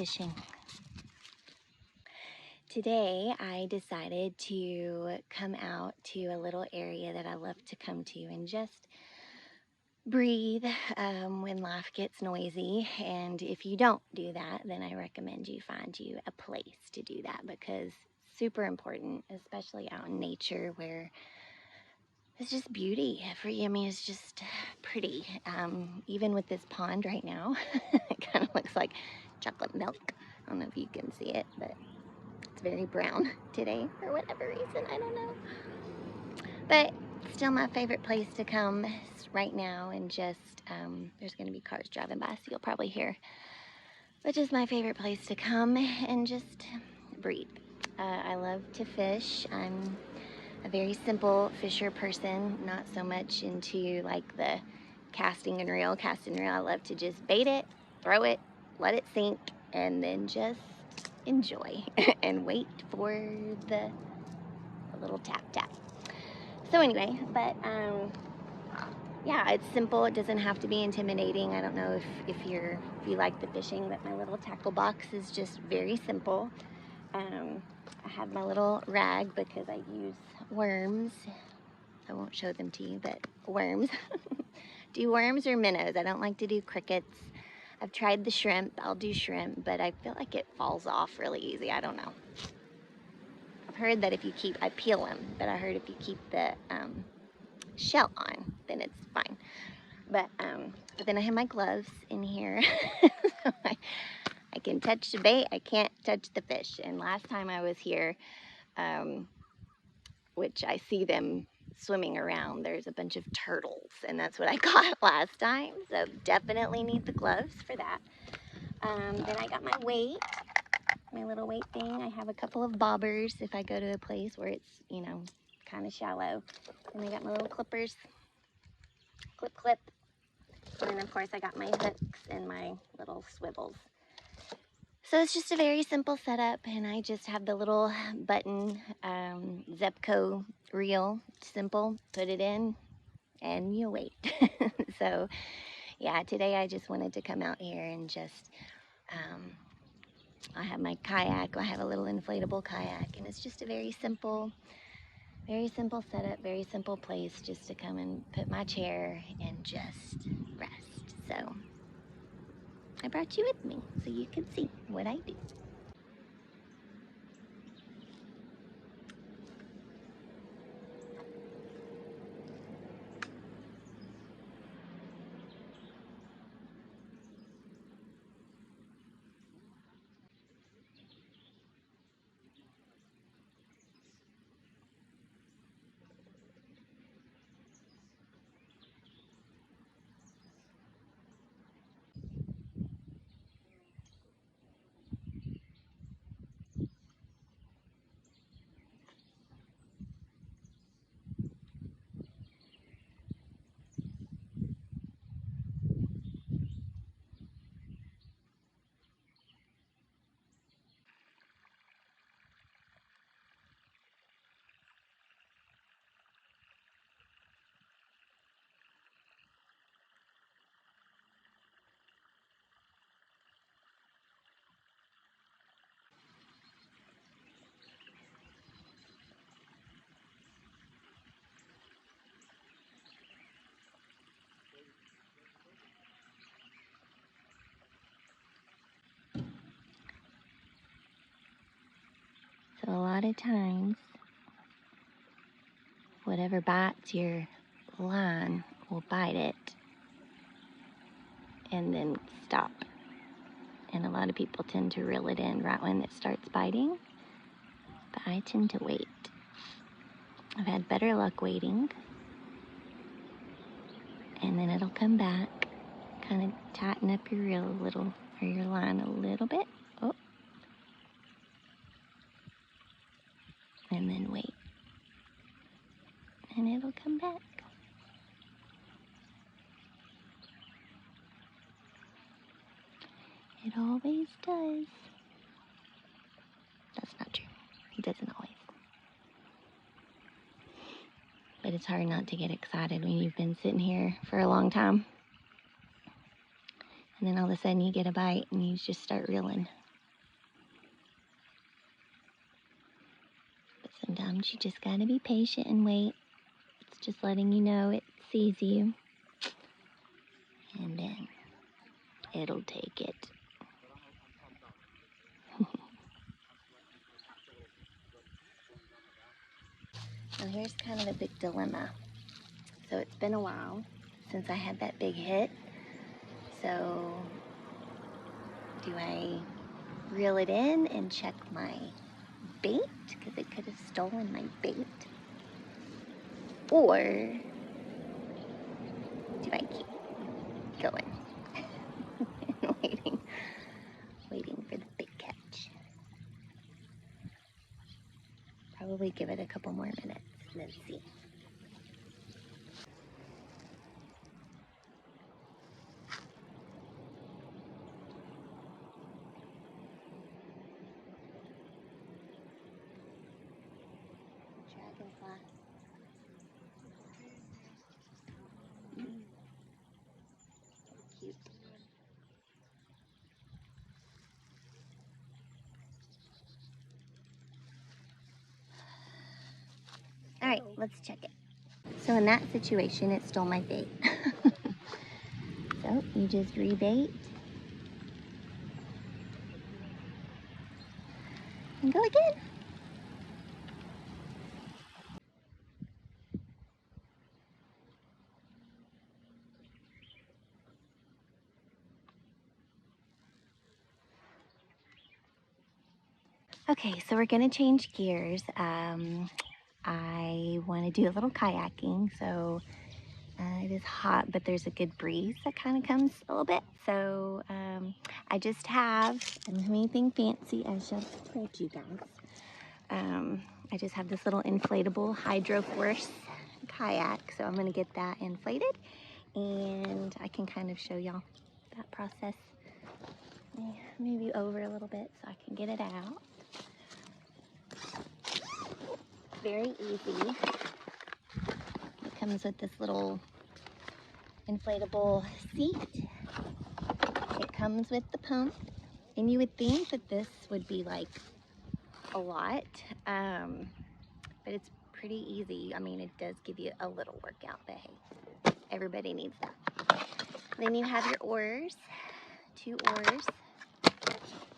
fishing. Today I decided to come out to a little area that I love to come to and just breathe when life gets noisy. And if you don't do that, then I recommend you find you a place to do that, because it's super important, especially out in nature where it's just beauty. I mean, it's just pretty. Even with this pond right now, it kind of looks like chocolate milk. I don't know if you can see it, but it's very brown today for whatever reason. I don't know. But still my favorite place to come right now, and just, there's going to be cars driving by, so you'll probably hear. But just my favorite place to come and just breathe. I love to fish. I'm a very simple fisher person, not so much into like the casting and reel. I love to just bait it, throw it, let it sink, and then just enjoy and wait for the little tap tap. So anyway, but yeah, it's simple. It doesn't have to be intimidating. I don't know if you like the fishing, but my little tackle box is just very simple. I have my little rag because I use worms. I won't show them to you, but worms. Do worms or minnows. I don't like to do crickets. I've tried the shrimp. I'll do shrimp, but I feel like it falls off really easy. I don't know. I've heard that if you keep, I peel them, but I heard if you keep the shell on, then it's fine. But then I have my gloves in here. So I can touch the bait, I can't touch the fish. And last time I was here, which I see them swimming around, there's a bunch of turtles, and that's what I caught last time. So definitely need the gloves for that. Then I got my weight, my little weight thing. I have a couple of bobbers if I go to a place where it's, you know, kind of shallow. And I got my little clippers, clip. And then of course I got my hooks and my little swivels. So it's just a very simple setup, and I just have the little button Zebco reel. Simple, put it in and you wait. So yeah, today I just wanted to come out here and just, I have my kayak. I have a little inflatable kayak, and it's just a very simple setup, very simple place just to come and put my chair and just rest. So I brought you with me so you can see what I do. So a lot of times, whatever bites your line will bite it and then stop. And a lot of people tend to reel it in right when it starts biting, but I tend to wait. I've had better luck waiting, and then it'll come back. Kind of tighten up your reel a little, or your line a little bit. Oh. And then wait. And it'll come back. It always does. That's not true. He doesn't always. But it's hard not to get excited when you've been sitting here for a long time. And then all of a sudden you get a bite and you just start reeling. Sometimes you just gotta be patient and wait. It's just letting you know it sees you. And then it'll take it. Now here's kind of a big dilemma. So it's been a while since I had that big hit. So do I reel it in and check my bait? Because it could have stolen my bait. Or do I keep going and waiting for the big catch? Probably give it a couple more minutes and then see. Dragonfly. Cute. All right, let's check it. So in that situation, it stole my bait. So you just rebait and go again. Okay, so we're gonna change gears. I want to do a little kayaking. So it is hot, but there's a good breeze that kind of comes a little bit. So I just have, I don't have anything fancy. I just told you guys. I just have this little inflatable Hydro Force kayak. So I'm gonna get that inflated and I can kind of show y'all that process. Maybe over a little bit so I can get it out. Very easy. It comes with this little inflatable seat. It comes with the pump, and you would think that this would be like a lot, but it's pretty easy. I mean, it does give you a little workout, but hey, everybody needs that. Then you have your oars, 2 oars,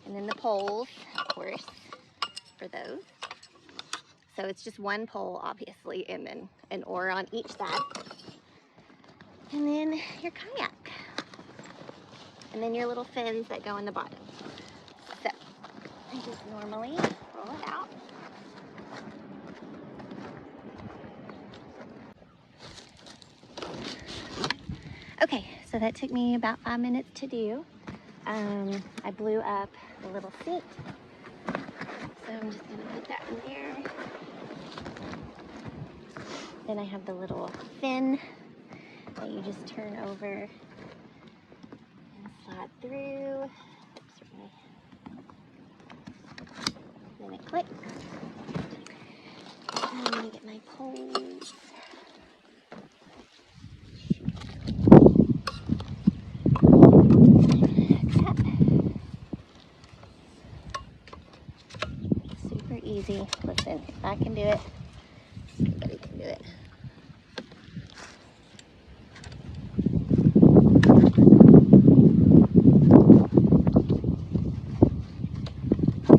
and then the poles, of course, for those. So it's just 1 pole, obviously, and then an oar on each side. And then your kayak. And then your little fins that go in the bottom. So I just normally roll it out. Okay, so that took me about 5 minutes to do. I blew up the little seat. So I'm just gonna put that in there. Then I have the little fin that you just turn over and slide through. Oops, then it clicks. And I'm gonna get my poles. Super easy. Listen, if I can do it, anybody can do it.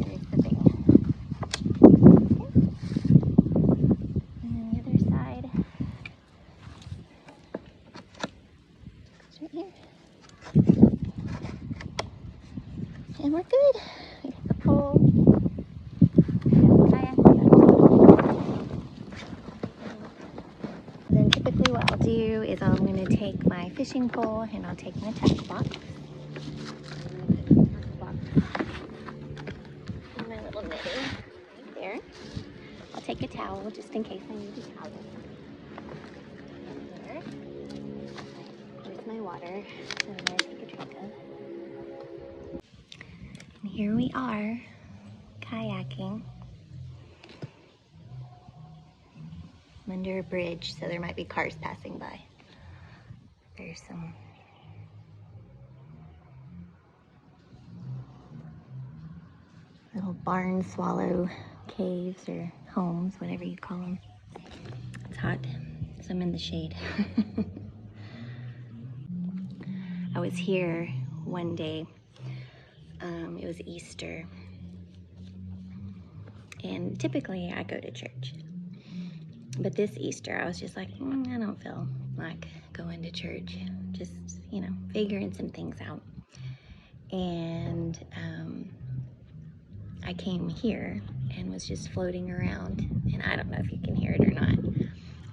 Here's the thing. And then the other side is right here. And we're good. We got the pole. Then typically what I'll do is I'm going to take my fishing pole and I'll take my tackle box. And my little netting right there. I'll take a towel just in case I need a towel. There. There's my water that I'm going to take a drink of. And here we are, kayaking. I'm under a bridge, so there might be cars passing by. There's some little barn swallow caves or homes, whatever you call them. It's hot, so I'm in the shade. I was here one day. It was Easter, and typically I go to church. But this Easter, I was just like, I don't feel like going to church. Just, figuring some things out. And I came here and was just floating around. And I don't know if you can hear it or not,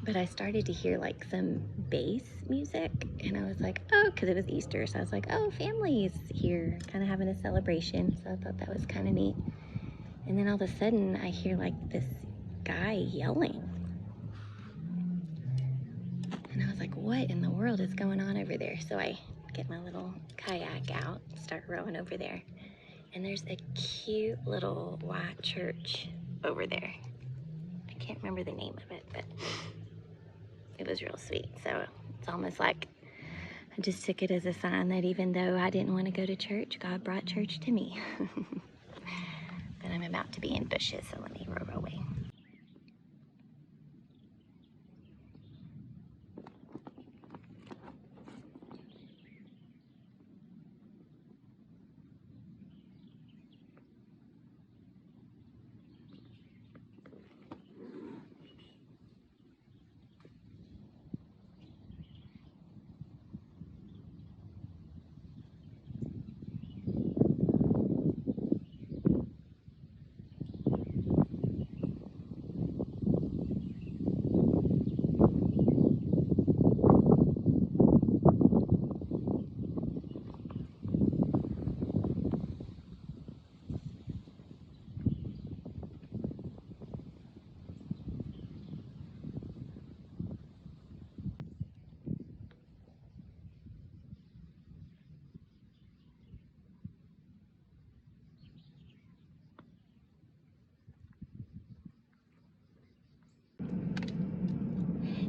but I started to hear like some bass music. And I was like, oh, because it was Easter. So I was like, oh, family's here, kind of having a celebration. So I thought that was kind of neat. And then all of a sudden, I hear like this guy yelling. And I was like, what in the world is going on over there? So I get my little kayak out, start rowing over there. And there's a cute little white church over there. I can't remember the name of it, but it was real sweet. So it's almost like I just took it as a sign that even though I didn't want to go to church, God brought church to me. But I'm about to be in bushes, so let me row away.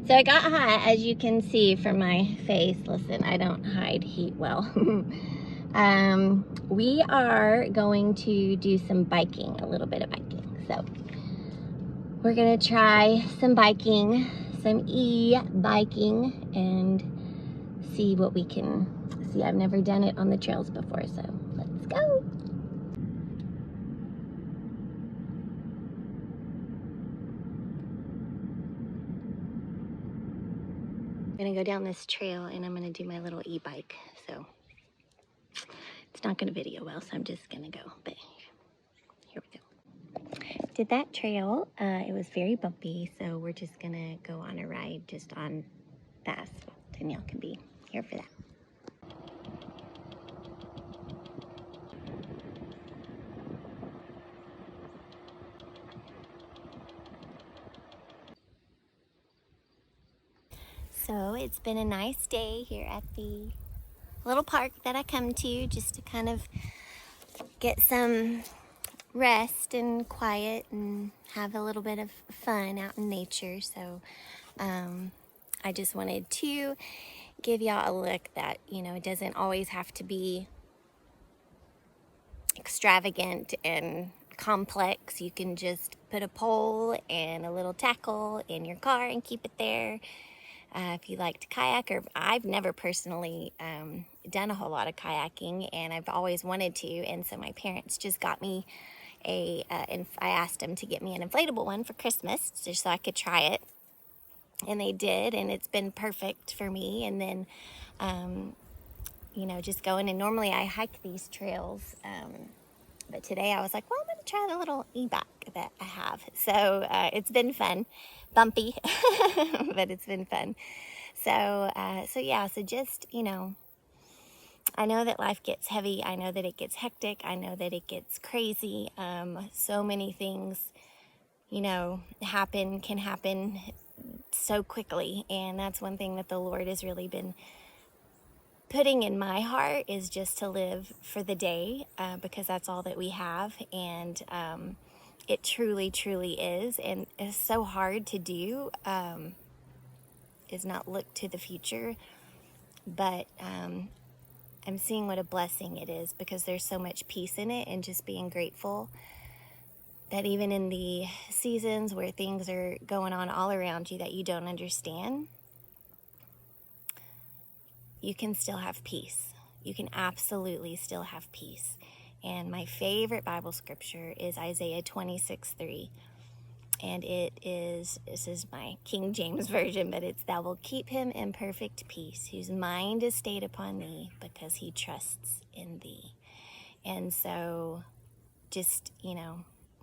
So I got hot, as you can see from my face. Listen, I don't hide heat well. We are going to do some biking, a little bit of biking. So we're gonna try some biking, some e-biking, and see what we can see. I've never done it on the trails before, so let's go. I'm gonna go down this trail and I'm gonna do my little e-bike. So it's not gonna video well, so I'm just gonna go, but here we go. Did that trail, it was very bumpy, so we're just gonna go on a ride just on the asphalt, and y'all can be here for that. So it's been a nice day here at the little park that I come to just to kind of get some rest and quiet and have a little bit of fun out in nature. So I just wanted to give y'all a look that, it doesn't always have to be extravagant and complex. You can just put a pole and a little tackle in your car and keep it there. If you like to kayak, or I've never personally done a whole lot of kayaking, and I've always wanted to, and so my parents just got me I asked them to get me an inflatable one for Christmas just so I could try it, and they did, and it's been perfect for me. And then just going, and normally I hike these trails, but today I was like, well, I'm going to try the little e-bike that I have. So it's been fun. Bumpy, but it's been fun. So yeah, so just, I know that life gets heavy. I know that it gets hectic. I know that it gets crazy. So many things, can happen so quickly. And that's one thing that the Lord has really been putting in my heart, is just to live for the day, because that's all that we have. And it truly, truly is. And it's so hard to do, is not look to the future. But I'm seeing what a blessing it is, because there's so much peace in it, and just being grateful that even in the seasons where things are going on all around you that you don't understand, you can still have peace. You can absolutely still have peace. And my favorite Bible scripture is Isaiah 26:3. And this is my King James version, but it's, "Thou wilt keep him in perfect peace, whose mind is stayed upon thee, because he trusts in thee." And so just,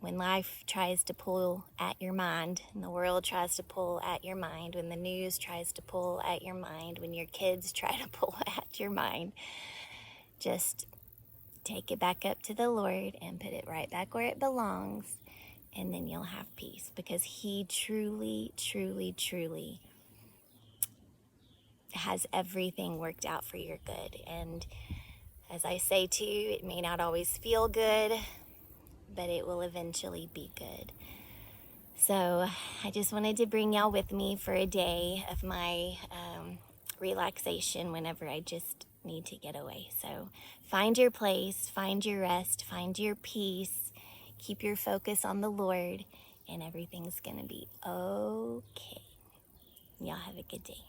when life tries to pull at your mind, and the world tries to pull at your mind, when the news tries to pull at your mind, when your kids try to pull at your mind, just take it back up to the Lord and put it right back where it belongs, and then you'll have peace, because he truly, truly, truly has everything worked out for your good. And as I say to you, it may not always feel good, but it will eventually be good. So I just wanted to bring y'all with me for a day of my relaxation whenever I just need to get away. So find your place, find your rest, find your peace, keep your focus on the Lord, and everything's gonna be okay. Y'all have a good day.